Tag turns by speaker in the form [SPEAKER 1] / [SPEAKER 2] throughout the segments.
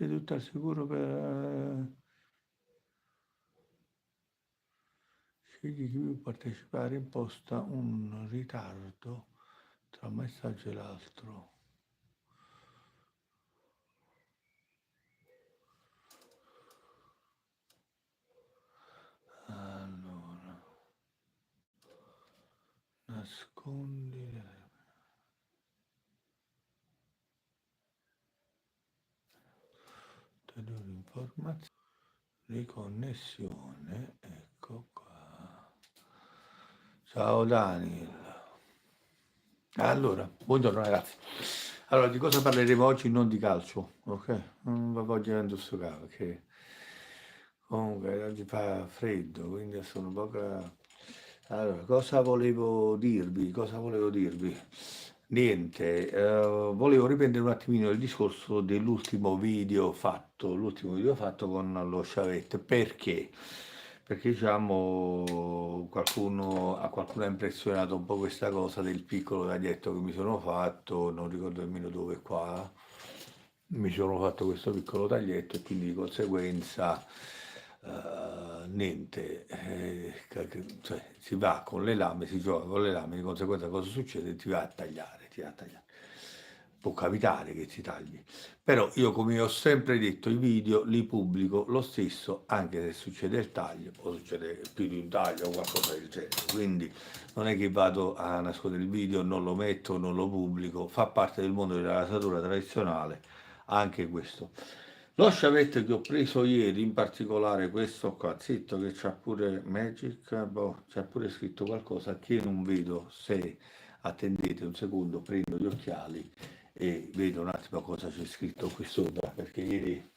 [SPEAKER 1] Sei tutto al sicuro per... Scegli chi vuole partecipare, imposta un ritardo tra un messaggio e l'altro. Allora, nascondi... Informazione, riconnessione, ecco qua. Ciao Daniel. Allora, buongiorno ragazzi. Allora, di cosa parleremo oggi? Non di calcio, ok? Non vi voglio indossare perché comunque oggi fa freddo, quindi sono poca... Allora, cosa volevo dirvi? Cosa volevo dirvi? Niente, volevo riprendere un attimino il discorso dell'ultimo video fatto, l'ultimo video fatto con lo Sciavette. Perché? Perché diciamo a qualcuno ha impressionato un po' questa cosa del piccolo taglietto che mi sono fatto, non ricordo nemmeno dove qua, mi sono fatto questo piccolo taglietto e quindi di conseguenza niente, cioè, si va con le lame, si gioca con le lame, di conseguenza cosa succede? Ti va a tagliare, ti va a tagliare. Può capitare che si tagli, però io come ho sempre detto i video li pubblico lo stesso anche se succede il taglio o succede più di un taglio o qualcosa del genere, quindi non è che vado a nascondere il video, non lo metto, non lo pubblico, fa parte del mondo della rasatura tradizionale anche questo. Lo sciavetto che ho preso ieri, in particolare questo qua, zitto che c'ha pure Magic, boh, c'ha pure scritto qualcosa che non vedo, se attendete un secondo, prendo gli occhiali e vedo un attimo cosa c'è scritto qui sopra, perché ieri...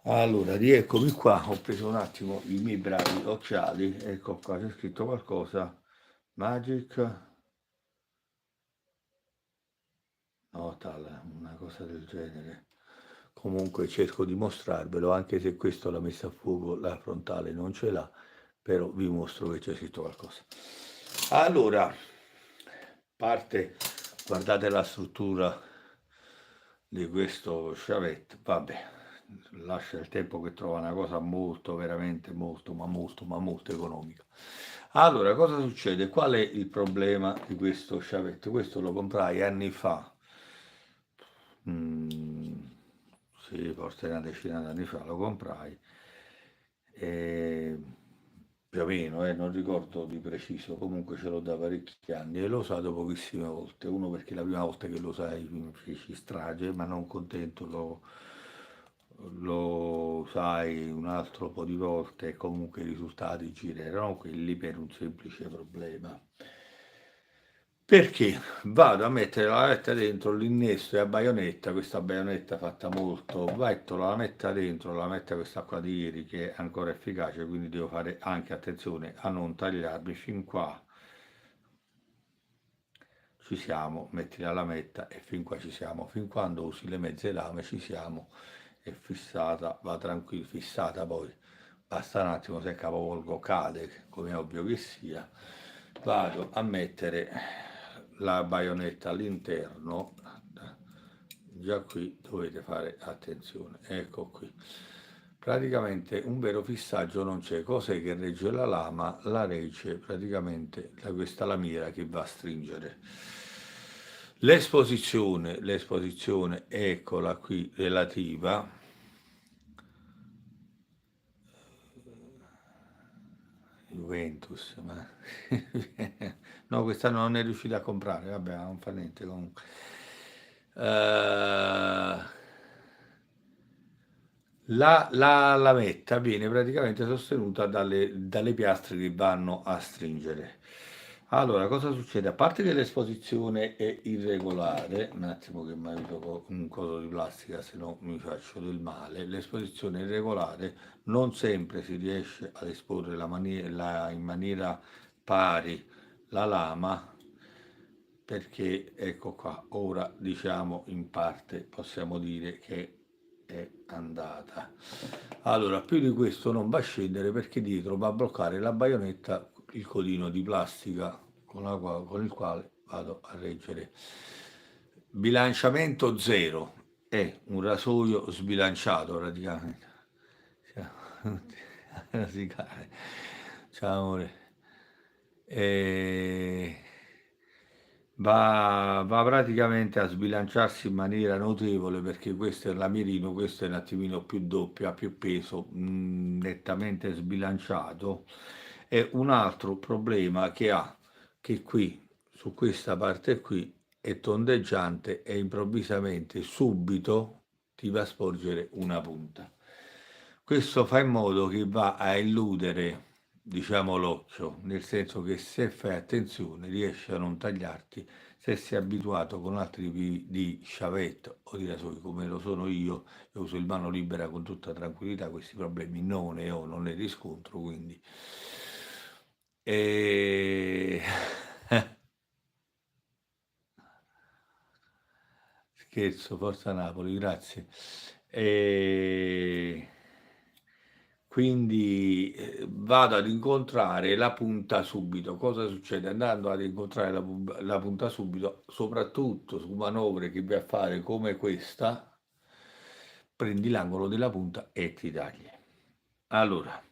[SPEAKER 1] Allora, rieccomi qua, ho preso un attimo i miei bravi occhiali, ecco qua, c'è scritto qualcosa, Magic, no, tal, una cosa del genere. Comunque cerco di mostrarvelo, anche se questo l'ha messa a fuoco, la frontale non ce l'ha, però vi mostro che c'è scritto qualcosa. Allora, parte, guardate la struttura di questo sciavetto, vabbè, lascia il tempo che trova una cosa molto, veramente molto, ma molto economica. Allora, cosa succede? Qual è il problema di questo sciavetto? Questo lo comprai anni fa. Mm, sì, forse una decina d'anni fa lo comprai. E più o meno, non ricordo di preciso, comunque ce l'ho da parecchi anni e l'ho usato pochissime volte. Uno perché la prima volta che lo usai mi feci strage, ma non contento, lo usai un altro po' di volte e comunque i risultati gireranno quelli per un semplice problema. Perché vado a mettere la lametta dentro, l'innesto è a baionetta, questa baionetta fatta molto, metto la lametta dentro, la lametta questa qua di ieri che è ancora efficace, quindi devo fare anche attenzione a non tagliarmi fin qua. Ci siamo, metti la lametta e fin qua ci siamo, fin quando usi le mezze lame ci siamo, è fissata, va tranquillo, fissata poi, basta un attimo se capovolgo cade, come è ovvio che sia, vado a mettere la baionetta all'interno, già qui dovete fare attenzione, ecco qui. Praticamente un vero fissaggio non c'è, cos'è che regge la lama? La regge praticamente da questa lamiera che va a stringere. L'esposizione, eccola qui, relativa. Juventus, ma... no, quest'anno non è riuscito a comprare, vabbè, non fa niente comunque. La lametta viene praticamente sostenuta dalle piastre che vanno a stringere. Allora, cosa succede? A parte che l'esposizione è irregolare, un attimo che mi aiuto con un coso di plastica, se no mi faccio del male. L'esposizione è irregolare, non sempre si riesce ad esporre in maniera pari la lama, perché ecco qua, ora diciamo in parte possiamo dire che è andata. Allora, più di questo non va a scendere perché dietro va a bloccare la baionetta il codino di plastica con il quale vado a reggere. Bilanciamento zero è un rasoio sbilanciato praticamente. Si cade. Ciao amore. E va praticamente a sbilanciarsi in maniera notevole perché questo è il lamerino, questo è un attimino più doppio, ha più peso, nettamente sbilanciato. E un altro problema che ha, che qui, su questa parte qui, è tondeggiante e improvvisamente, subito, ti va a sporgere una punta. Questo fa in modo che va a illudere, diciamo, l'occhio, nel senso che se fai attenzione riesci a non tagliarti. Se sei abituato con altri tipi di sciavetto o di rasoi come lo sono io uso il mano libera con tutta tranquillità, questi problemi non ne ho, non ne riscontro, quindi... E... Scherzo, forza Napoli, grazie. E quindi vado ad incontrare la punta subito. Cosa succede? Andando ad incontrare la punta subito, soprattutto su manovre che vai a fare come questa, prendi l'angolo della punta e ti tagli. Allora,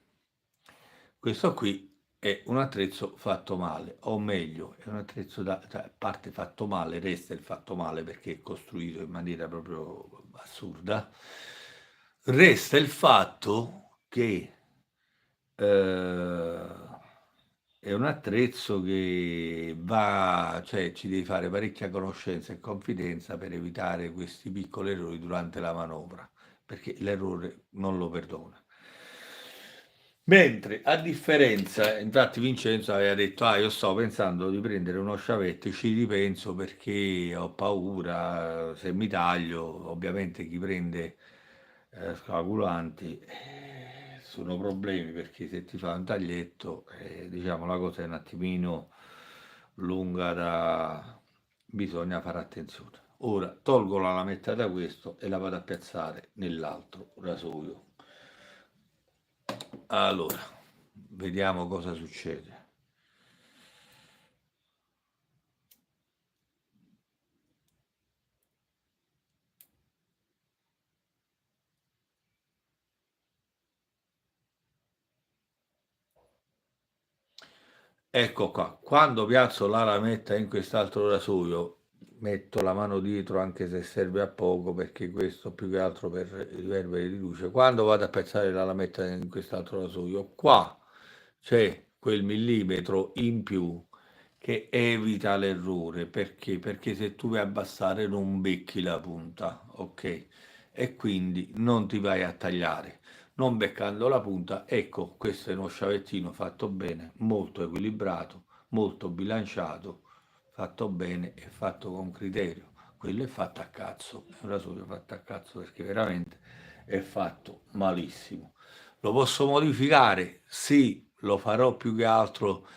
[SPEAKER 1] questo qui è un attrezzo fatto male, o meglio, è un attrezzo da parte fatto male, resta il fatto male perché è costruito in maniera proprio assurda. Resta il fatto che è un attrezzo che va, cioè ci devi fare parecchia conoscenza e confidenza per evitare questi piccoli errori durante la manovra, perché l'errore non lo perdona. Mentre a differenza, infatti Vincenzo aveva detto, ah, io sto pensando di prendere uno sciavetto, ci ripenso perché ho paura, se mi taglio, ovviamente chi prende scoagulanti sono problemi perché se ti fa un taglietto, diciamo la cosa è un attimino lunga da... bisogna fare attenzione. Ora tolgo la lametta da questo e la vado a piazzare nell'altro rasoio. Allora, vediamo cosa succede. Ecco qua, quando piazzo la lametta in quest'altro rasoio, metto la mano dietro anche se serve a poco perché questo più che altro per riverberi di luce. Quando vado a piazzare la lametta in quest'altro rasoio, qua c'è quel millimetro in più che evita l'errore. Perché? Perché se tu vai a abbassare non becchi la punta, ok? E quindi non ti vai a tagliare. Non beccando la punta, ecco, questo è uno sciavettino fatto bene, molto equilibrato, molto bilanciato, fatto bene e fatto con criterio. Quello è fatto a cazzo, è un rasoio fatto a cazzo perché veramente è fatto malissimo. Lo posso modificare? Sì, lo farò più che altro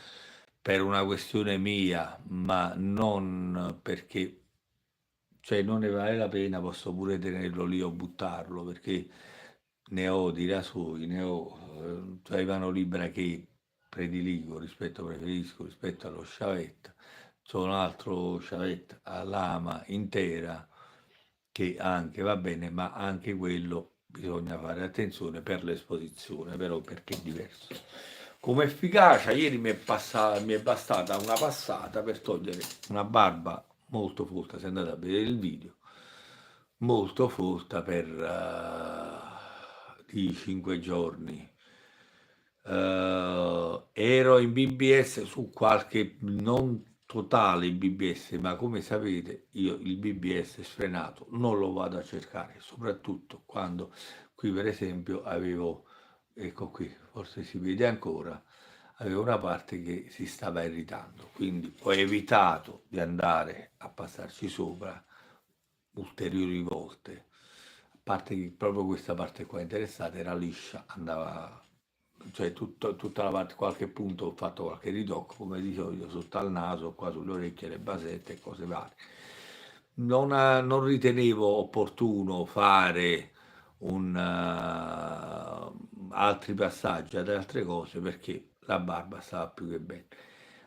[SPEAKER 1] per una questione mia, ma non perché, cioè non ne vale la pena, posso pure tenerlo lì o buttarlo, perché ne ho di rasoi, ne ho, cioè mano libera che preferisco rispetto allo sciavetto. C'è un altro sciavetto a lama intera che anche va bene, ma anche quello bisogna fare attenzione per l'esposizione, però perché è diverso. Come efficacia, ieri mi è bastata una passata per togliere una barba molto folta, se andate a vedere il video, molto folta per di 5 giorni. Ero in BBS su qualche, non totale BBS, ma come sapete io il BBS sfrenato non lo vado a cercare, soprattutto quando qui per esempio avevo, ecco qui, forse si vede ancora, aveva una parte che si stava irritando, quindi ho evitato di andare a passarci sopra ulteriori volte. A parte che proprio questa parte qua interessata era liscia, andava, cioè tutta la parte, qualche punto ho fatto qualche ritocco, come di solito, sotto al naso, qua sulle orecchie, le basette e cose varie. Non ritenevo opportuno fare altri passaggi ad altre cose perché la barba stava più che bene.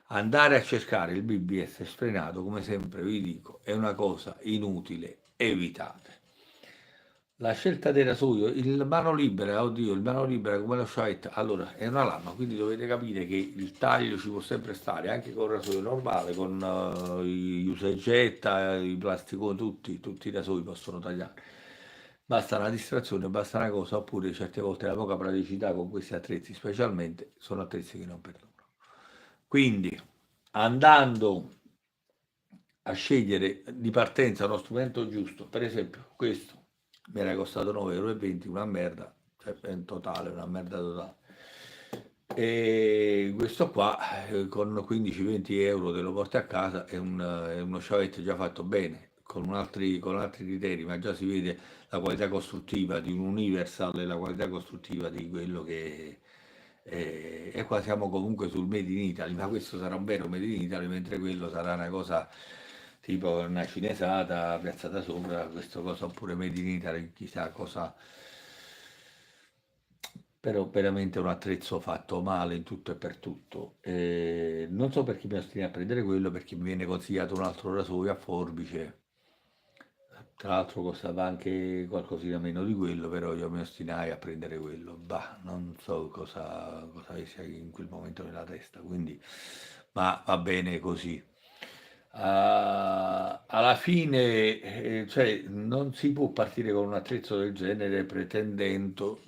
[SPEAKER 1] Andare a cercare il BBS sfrenato, come sempre vi dico, è una cosa inutile, evitate. La scelta del rasoio, il mano libera, oddio, il mano libera come lo sciavetta, allora è una lama, quindi dovete capire che il taglio ci può sempre stare, anche con il rasoio normale, con i usa e getta, i plasticoni, tutti i rasoi possono tagliare. Basta una distrazione, basta una cosa, oppure certe volte la poca praticità con questi attrezzi, specialmente, sono attrezzi che non perdonano. Quindi, andando a scegliere di partenza uno strumento giusto, per esempio questo mi era costato 9,20 €, una merda, cioè in totale, una merda totale. E questo qua con 15-20 euro te lo porti a casa, è uno sciavetto già fatto bene, con altri criteri, ma già si vede la qualità costruttiva di un Universal e la qualità costruttiva di quello che e qua siamo comunque sul Made in Italy, ma questo sarà un vero Made in Italy, mentre quello sarà una cosa tipo una cinesata piazzata sopra, questo cosa oppure Made in Italy, chissà cosa, però veramente un attrezzo fatto male in tutto e per tutto. Non so perché mi ostini a prendere quello, perché mi viene consigliato un altro rasoio a forbice, tra l'altro costava anche qualcosina meno di quello, però io mi ostinai a prendere quello. Bah, non so cosa avessi in quel momento nella testa, quindi, ma va bene così. Alla fine, cioè, non si può partire con un attrezzo del genere pretendendo,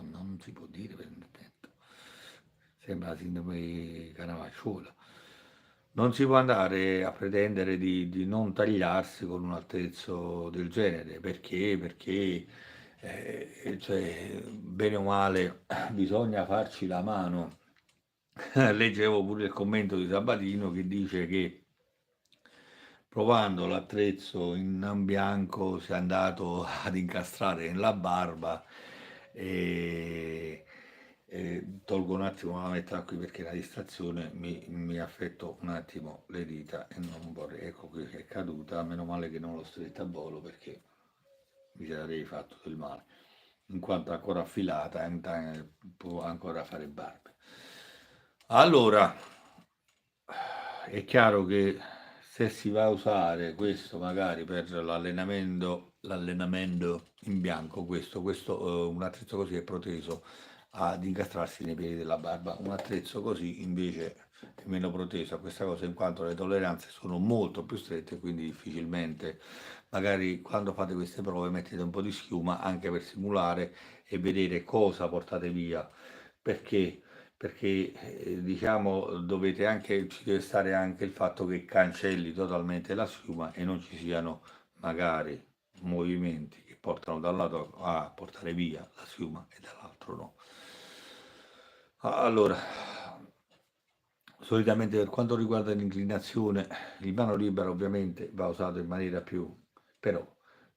[SPEAKER 1] non si può dire pretendendo, sembra la sindrome di Canavacciuolo. Non si può andare a pretendere di non tagliarsi con un attrezzo del genere, perché cioè, bene o male bisogna farci la mano. Leggevo pure il commento di Sabatino che dice che provando l'attrezzo in bianco si è andato ad incastrare nella barba e, tolgo un attimo la metterla qui perché la distrazione mi affetto un attimo le dita e non vorrei, ecco qui che è caduta, meno male che non l'ho stretta a volo perché mi sarei fatto del male, in quanto ancora affilata può ancora fare barbe. Allora, è chiaro che se si va a usare questo magari per l'allenamento in bianco, un attrezzo così è proteso ad incastrarsi nei piedi della barba, un attrezzo così invece è meno proteso a questa cosa in quanto le tolleranze sono molto più strette, quindi difficilmente, magari quando fate queste prove mettete un po' di schiuma anche per simulare e vedere cosa portate via, perché diciamo dovete anche, ci deve stare anche il fatto che cancelli totalmente la schiuma e non ci siano magari movimenti che portano da un lato a portare via la schiuma e dall'altro no. Allora, solitamente per quanto riguarda l'inclinazione, il mano libera ovviamente va usato in maniera più, però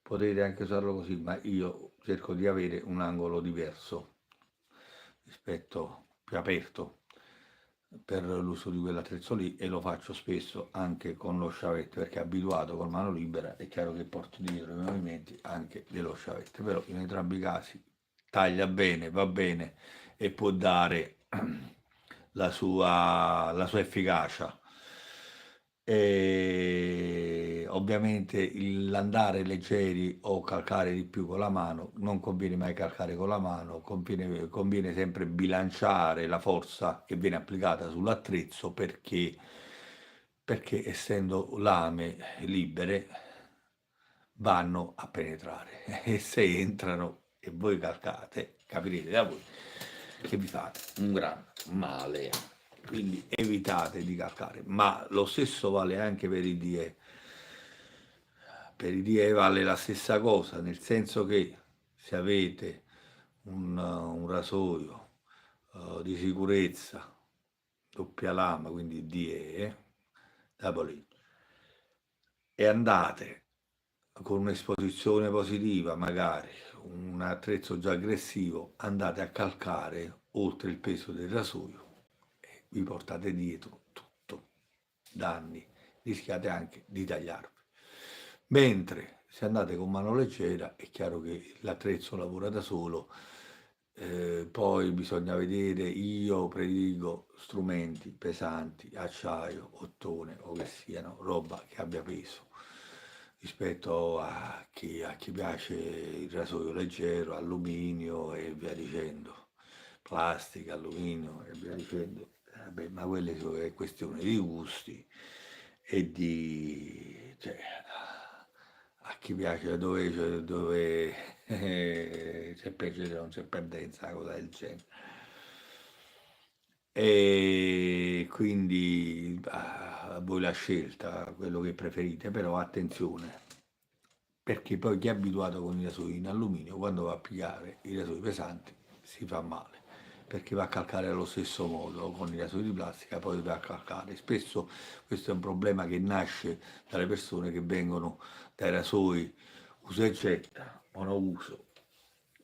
[SPEAKER 1] potete anche usarlo così, ma io cerco di avere un angolo diverso rispetto più aperto per l'uso di quell'attrezzo lì e lo faccio spesso anche con lo sciavetto perché abituato con mano libera è chiaro che porto dietro i movimenti anche dello sciavetto, però in entrambi i casi taglia bene, va bene e può dare la sua efficacia. E ovviamente l'andare leggeri o calcare di più con la mano, non conviene mai calcare con la mano, conviene sempre bilanciare la forza che viene applicata sull'attrezzo perché essendo lame libere vanno a penetrare e se entrano e voi calcate, capirete da voi che vi fate un gran male. Quindi evitate di calcare, ma lo stesso vale anche per i DE. Per i DE vale la stessa cosa, nel senso che se avete un rasoio di sicurezza, doppia lama, quindi DE, Double E, e andate con un'esposizione positiva, magari un attrezzo già aggressivo, andate a calcare oltre il peso del rasoio e vi portate dietro tutto, danni, rischiate anche di tagliarvi. Mentre se andate con mano leggera è chiaro che l'attrezzo lavora da solo, poi bisogna vedere, io prediligo strumenti pesanti, acciaio, ottone o che siano roba che abbia peso rispetto a chi piace il rasoio leggero, alluminio e via dicendo, plastica, alluminio e via dicendo. Vabbè, ma quelle sono è questione di gusti e di, cioè, a chi piace dove c'è piacere non c'è perdenza, una cosa del genere. E quindi a voi la scelta, quello che preferite, però attenzione, perché poi chi è abituato con i rasoi in alluminio, quando va a pigliare i rasoi pesanti, si fa male, perché va a calcare allo stesso modo con i rasoi di plastica, poi va a calcare. Spesso questo è un problema che nasce dalle persone che vengono dai rasoi usa e getta, monouso,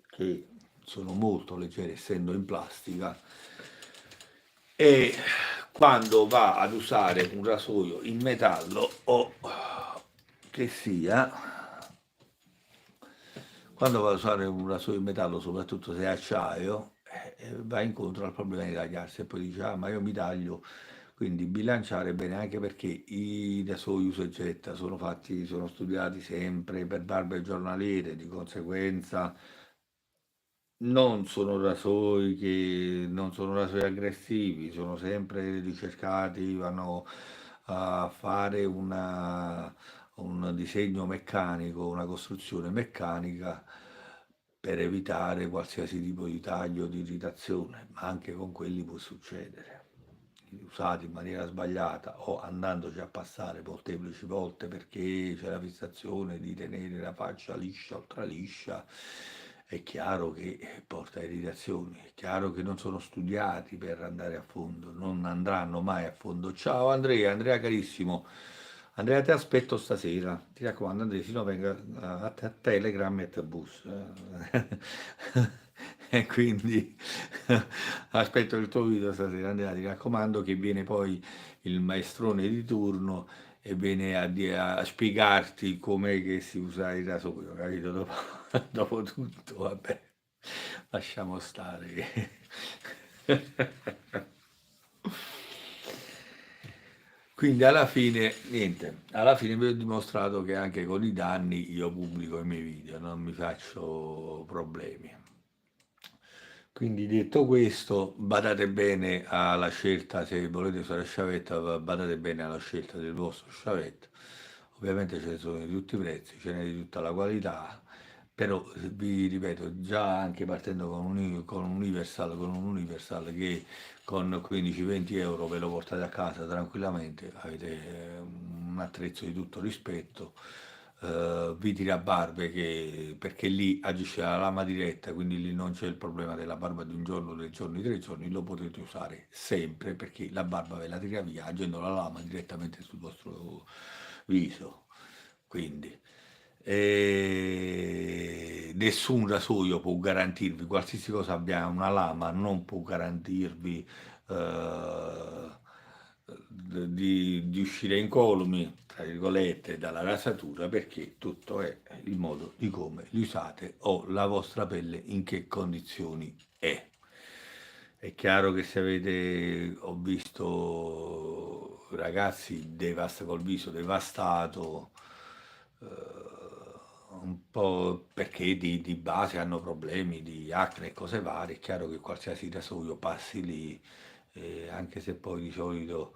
[SPEAKER 1] che sono molto leggeri essendo in plastica, e quando va ad usare un rasoio in metallo o che sia, quando va a usare un rasoio in metallo, soprattutto se è acciaio, va incontro al problema di tagliarsi e poi dice, ah, ma io mi taglio, quindi bilanciare bene, anche perché i rasoi usa e getta sono fatti, sono studiati sempre per barbe giornaliere, di conseguenza non sono rasoi aggressivi, sono sempre ricercati, vanno a fare un disegno meccanico, una costruzione meccanica per evitare qualsiasi tipo di taglio, di irritazione, ma anche con quelli può succedere. Usati in maniera sbagliata o andandoci a passare molteplici volte perché c'è la fissazione di tenere la faccia liscia, ultraliscia, è chiaro che porta a irritazioni, è chiaro che non sono studiati per andare a fondo, non andranno mai a fondo. Ciao Andrea, Andrea carissimo. Andrea, ti aspetto stasera. Ti raccomando, Andrea, se no venga a Telegram e a bus. E quindi aspetto il tuo video stasera, Andrea. Ti raccomando che viene poi il maestrone di turno e viene a spiegarti com'è che si usa il rasoio, capito? Dopo tutto, vabbè, lasciamo stare. Quindi alla fine, niente, alla fine vi ho dimostrato che anche con i danni io pubblico i miei video, non mi faccio problemi. Quindi detto questo, badate bene alla scelta, se volete usare sciavetta, badate bene alla scelta del vostro sciavetto. Ovviamente ce ne sono di tutti i prezzi, ce n'è di tutta la qualità, però vi ripeto, già anche partendo con un Universal che con 15-20 euro ve lo portate a casa tranquillamente, avete un attrezzo di tutto rispetto, vi tira barbe perché lì agisce la lama diretta, quindi lì non c'è il problema della barba di un giorno, 2 giorni, 3 giorni, lo potete usare sempre perché la barba ve la tira via agendo la lama direttamente sul vostro viso. Quindi nessun rasoio può garantirvi, qualsiasi cosa abbia una lama, non può garantirvi eh, di uscire incolumi, tra virgolette, dalla rasatura perché tutto è il modo di come li usate o la vostra pelle in che condizioni è. È chiaro che se avete, ho visto ragazzi col viso devastato, un po' perché di base hanno problemi di acne e cose varie, è chiaro che qualsiasi rasoio passi lì, anche se poi di solito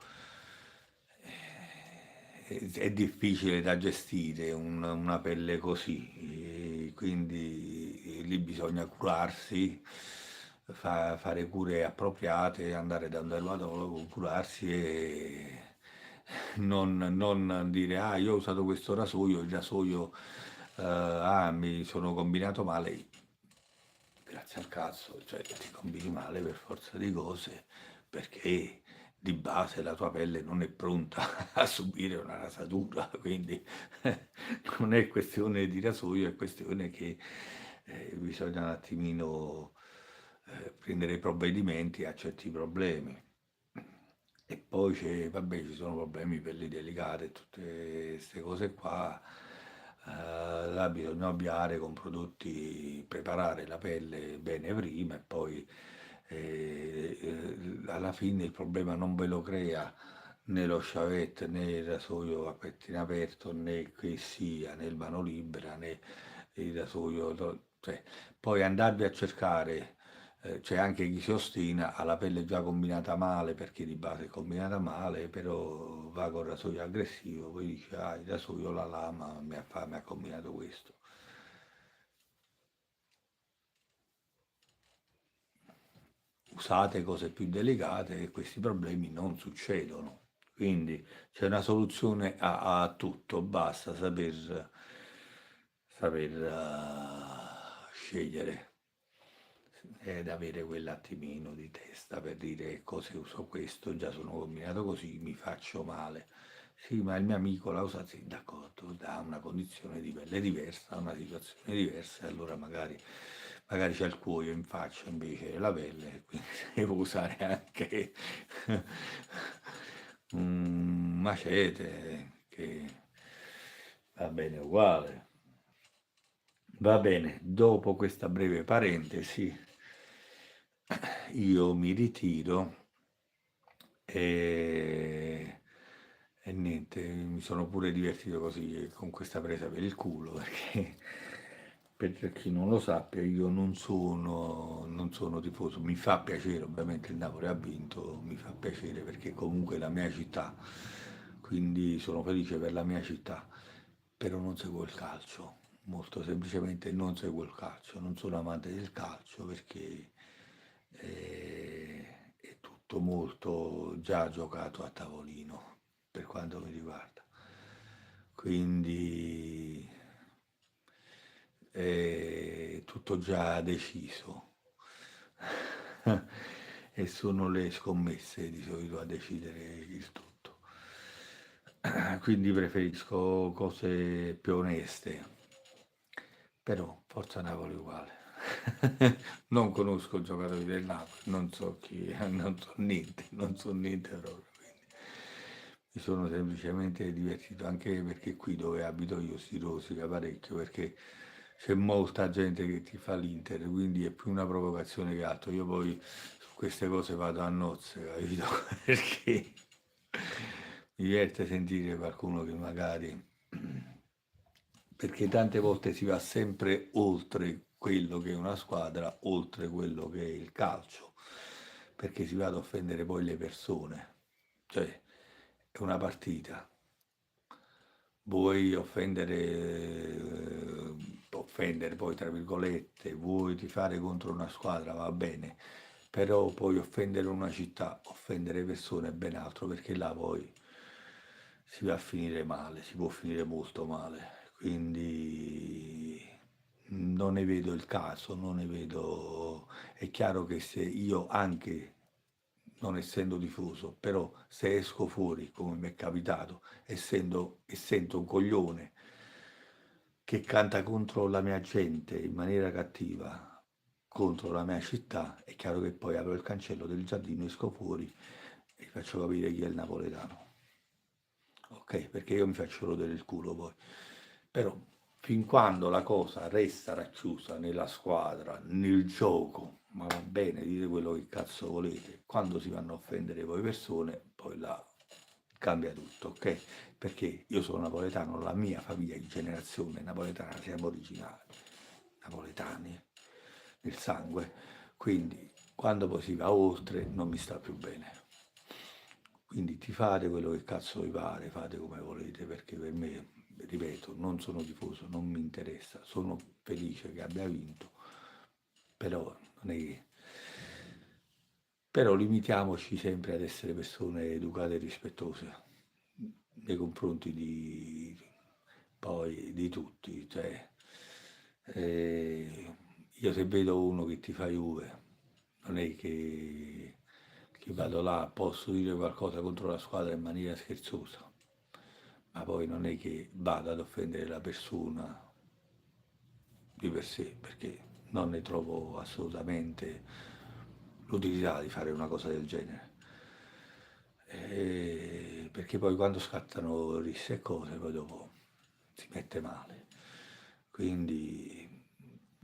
[SPEAKER 1] è difficile da gestire una pelle così, quindi lì bisogna curarsi, fare cure appropriate, andare da un dermatologo, curarsi e non dire ah io ho usato questo rasoio, il rasoio mi sono combinato male, grazie al cazzo, cioè ti combini male per forza di cose, perché di base la tua pelle non è pronta a subire una rasatura, quindi non è questione di rasoio, è questione che bisogna un attimino prendere provvedimenti a certi problemi. E poi vabbè, ci sono problemi pelli delicate, tutte queste cose qua. Là bisogna ovviare con prodotti, preparare la pelle bene prima e poi alla fine il problema non ve lo crea né lo sciavetto né il rasoio a pettine aperto né che sia né il mano libera né il rasoio, cioè, poi andarvi a cercare c'è anche chi si ostina, ha la pelle già combinata male perché di base è combinata male, però va con rasoio aggressivo, poi dice, ah, il rasoio la lama mi ha combinato questo. Usate cose più delicate e questi problemi non succedono. Quindi c'è una soluzione a tutto, basta saper scegliere ed avere quell'attimino di testa per dire cose uso questo, già sono combinato così, mi faccio male. Sì, ma il mio amico la usa, sì, d'accordo, da una condizione di pelle diversa, una situazione diversa, e allora magari c'è il cuoio in faccia invece della pelle, quindi devo usare anche un macete che va bene uguale. Va bene, dopo questa breve parentesi, io mi ritiro e, e niente, mi sono pure divertito così con questa presa per il culo perché per chi non lo sappia io non sono tifoso, mi fa piacere, ovviamente il Napoli ha vinto, mi fa piacere perché comunque è la mia città, quindi sono felice per la mia città, però non seguo il calcio, molto semplicemente non seguo il calcio, non sono amante del calcio perché è tutto molto già giocato a tavolino per quanto mi riguarda. Quindi è tutto già deciso e sono le scommesse di solito a decidere il tutto. Quindi preferisco cose più oneste, però Forza Napoli uguale. Non conosco giocatori del Napoli, non so chi, non so niente proprio. Quindi mi sono semplicemente divertito, anche perché qui dove abito io si rosica parecchio, perché c'è molta gente che ti fa l'Inter, quindi è più una provocazione che altro. Io poi su queste cose vado a nozze, capito? Perché mi diverte sentire qualcuno che magari perché tante volte si va sempre oltre quello che è una squadra, oltre quello che è il calcio, perché si va ad offendere poi le persone, cioè è una partita, vuoi offendere poi tra virgolette, vuoi tifare contro una squadra, va bene, però poi offendere una città, offendere persone è ben altro, perché là poi si va a finire male, si può finire molto male. Quindi non ne vedo il caso, non ne vedo. È chiaro che se io anche non essendo tifoso, però se esco fuori, come mi è capitato, e sento un coglione che canta contro la mia gente in maniera cattiva, contro la mia città, è chiaro che poi apro il cancello del giardino, esco fuori e faccio capire chi è il napoletano. Ok, perché io mi faccio rodere il culo poi. Però fin quando la cosa resta racchiusa nella squadra, nel gioco, ma va bene, dite quello che cazzo volete, quando si vanno a offendere poi persone, poi là cambia tutto, ok? Perché io sono napoletano, la mia famiglia di generazione napoletana, siamo originali, napoletani, nel sangue, quindi quando poi si va oltre non mi sta più bene. Quindi ti fate quello che cazzo vi pare, fate come volete, perché per me, ripeto, non sono tifoso, non mi interessa, sono felice che abbia vinto, però non è che... Però limitiamoci sempre ad essere persone educate e rispettose nei confronti poi di tutti, cioè, eh, io se vedo uno che ti fa Juve, non è che vado là, posso dire qualcosa contro la squadra in maniera scherzosa, ma poi non è che vado ad offendere la persona di per sé, perché non ne trovo assolutamente l'utilità di fare una cosa del genere. Perché poi quando scattano risse e cose, poi dopo si mette male. Quindi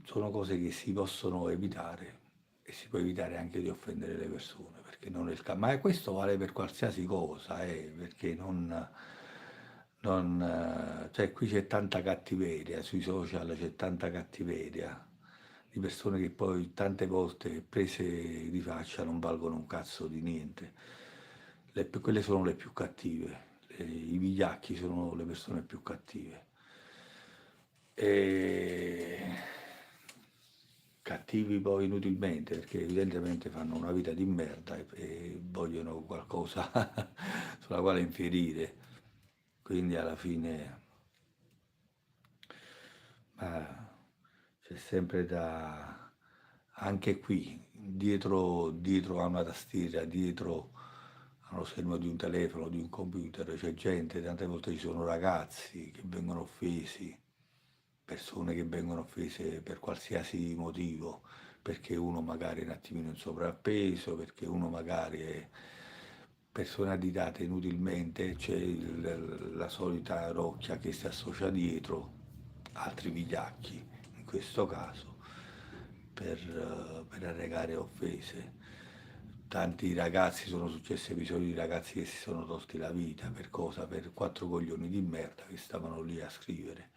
[SPEAKER 1] sono cose che si possono evitare e si può evitare anche di offendere le persone, perché non è il caso. Ma questo vale per qualsiasi cosa, perché cioè qui c'è tanta cattiveria, sui social c'è tanta cattiveria di persone che poi tante volte prese di faccia non valgono un cazzo di niente. Quelle sono le più cattive, i vigliacchi sono le persone più cattive. E cattivi poi inutilmente perché evidentemente fanno una vita di merda e vogliono qualcosa sulla quale infierire. Quindi alla fine c'è sempre da, anche qui, dietro a una tastiera, dietro allo schermo di un telefono, di un computer, c'è gente, tante volte ci sono ragazzi che vengono offesi, persone che vengono offese per qualsiasi motivo, perché uno magari è un attimino in sovrappeso, perché uno magari è persone additate inutilmente, c'è la solita rocchia che si associa dietro, altri vigliacchi in questo caso, per arrecare offese. Tanti ragazzi, sono successi episodi di ragazzi che si sono tolti la vita per cosa? Per quattro coglioni di merda che stavano lì a scrivere.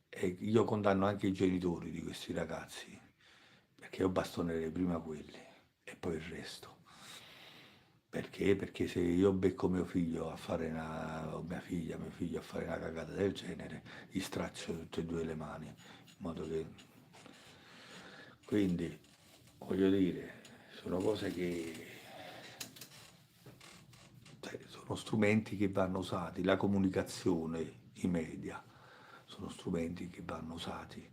[SPEAKER 1] E io condanno anche i genitori di questi ragazzi, perché io bastonerei prima quelli e poi il resto. Perché? Perché se io becco mio figlio a fare una, o mio figlio a fare una cagata del genere, gli straccio tutte e due le mani, in modo che... Quindi, voglio dire, sono cose che... cioè, sono strumenti che vanno usati, la comunicazione, i media, sono strumenti che vanno usati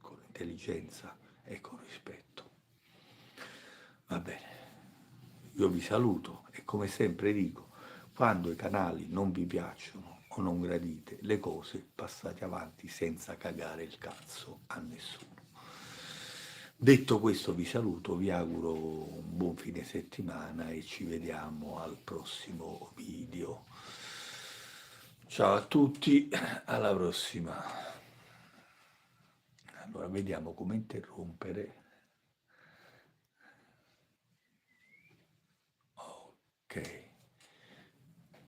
[SPEAKER 1] con intelligenza e con rispetto. Va bene, io vi saluto e come sempre dico, quando i canali non vi piacciono o non gradite le cose, passate avanti senza cagare il cazzo a nessuno. Detto questo vi saluto, vi auguro un buon fine settimana e ci vediamo al prossimo video. Ciao a tutti, alla prossima. Allora vediamo come interrompere.